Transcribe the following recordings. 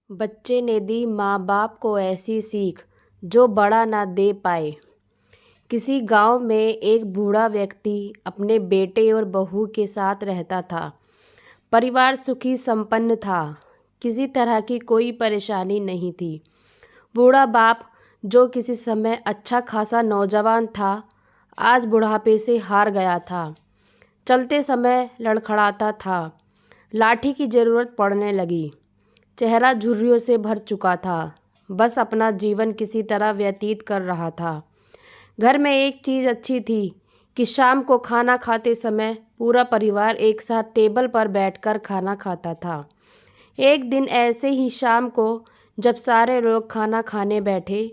बच्चे ने दी माँ बाप को ऐसी सीख जो बड़ा ना दे पाए। किसी गांव में एक बूढ़ा व्यक्ति अपने बेटे और बहू के साथ रहता था। परिवार सुखी संपन्न था, किसी तरह की कोई परेशानी नहीं थी। बूढ़ा बाप, जो किसी समय अच्छा खासा नौजवान था, आज बुढ़ापे से हार गया था। चलते समय लड़खड़ाता था, लाठी की ज़रूरत पड़ने लगी। चेहरा झुर्रियों से भर चुका था, बस अपना जीवन किसी तरह व्यतीत कर रहा था। घर में एक चीज़ अच्छी थी कि शाम को खाना खाते समय पूरा परिवार एक साथ टेबल पर बैठकर खाना खाता था। एक दिन ऐसे ही शाम को जब सारे लोग खाना खाने बैठे,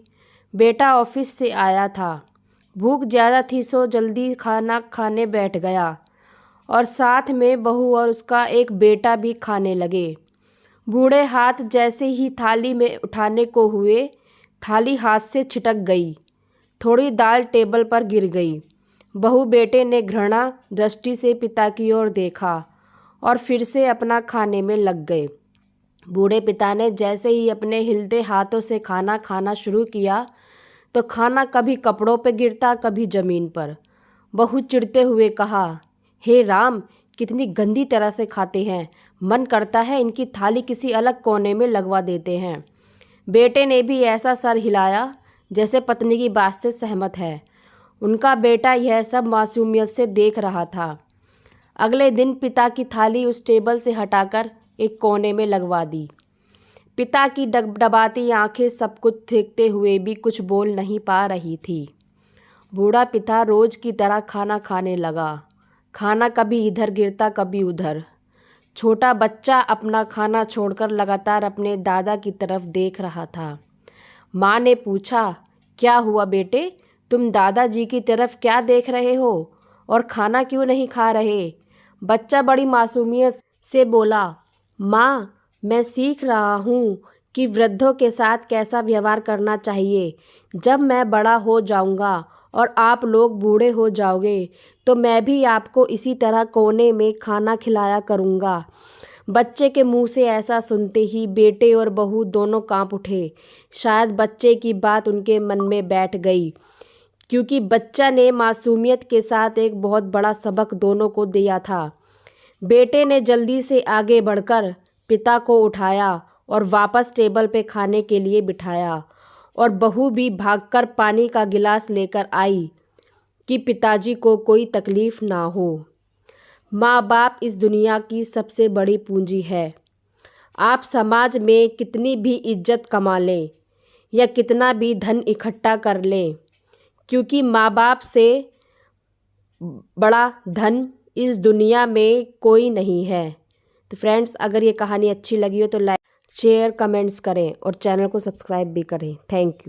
बेटा ऑफिस से आया था। भूख ज़्यादा थी सो जल्दी खाना खाने बैठ गया और साथ में बहू और उसका एक बेटा भी खाने लगे। बूढ़े हाथ जैसे ही थाली में उठाने को हुए, थाली हाथ से छिटक गई। थोड़ी दाल टेबल पर गिर गई। बहू बेटे ने घृणा दृष्टि से पिता की ओर देखा और फिर से अपना खाने में लग गए। बूढ़े पिता ने जैसे ही अपने हिलते हाथों से खाना खाना शुरू किया तो खाना कभी कपड़ों पर गिरता, कभी ज़मीन पर। बहू चिढ़ते हुए कहा, हे राम, कितनी गंदी तरह से खाते हैं, मन करता है इनकी थाली किसी अलग कोने में लगवा देते हैं। बेटे ने भी ऐसा सर हिलाया जैसे पत्नी की बात से सहमत है। उनका बेटा यह सब मासूमियत से देख रहा था। अगले दिन पिता की थाली उस टेबल से हटाकर एक कोने में लगवा दी। पिता की डबडबाती आंखें सब कुछ देखते हुए भी कुछ बोल नहीं पा रही थी। बूढ़ा पिता रोज की तरह खाना खाने लगा। खाना कभी इधर गिरता, कभी उधर। छोटा बच्चा अपना खाना छोड़कर लगातार अपने दादा की तरफ देख रहा था। माँ ने पूछा, क्या हुआ बेटे, तुम दादाजी की तरफ क्या देख रहे हो और खाना क्यों नहीं खा रहे? बच्चा बड़ी मासूमियत से बोला, माँ, मैं सीख रहा हूँ कि वृद्धों के साथ कैसा व्यवहार करना चाहिए। जब मैं बड़ा हो जाऊँगा और आप लोग बूढ़े हो जाओगे तो मैं भी आपको इसी तरह कोने में खाना खिलाया करूँगा। बच्चे के मुंह से ऐसा सुनते ही बेटे और बहू दोनों कांप उठे। शायद बच्चे की बात उनके मन में बैठ गई, क्योंकि बच्चा ने मासूमियत के साथ एक बहुत बड़ा सबक दोनों को दिया था। बेटे ने जल्दी से आगे बढ़कर पिता को उठाया और वापस टेबल पे खाने के लिए बिठाया, और बहू भी भागकर पानी का गिलास लेकर आई कि पिताजी को कोई तकलीफ़ ना हो। माँ बाप इस दुनिया की सबसे बड़ी पूंजी है। आप समाज में कितनी भी इज्जत कमा लें या कितना भी धन इकट्ठा कर लें, क्योंकि माँ बाप से बड़ा धन इस दुनिया में कोई नहीं है। तो फ्रेंड्स, अगर ये कहानी अच्छी लगी हो तो लाइक, शेयर, कमेंट्स करें और चैनल को सब्सक्राइब भी करें। Thank you.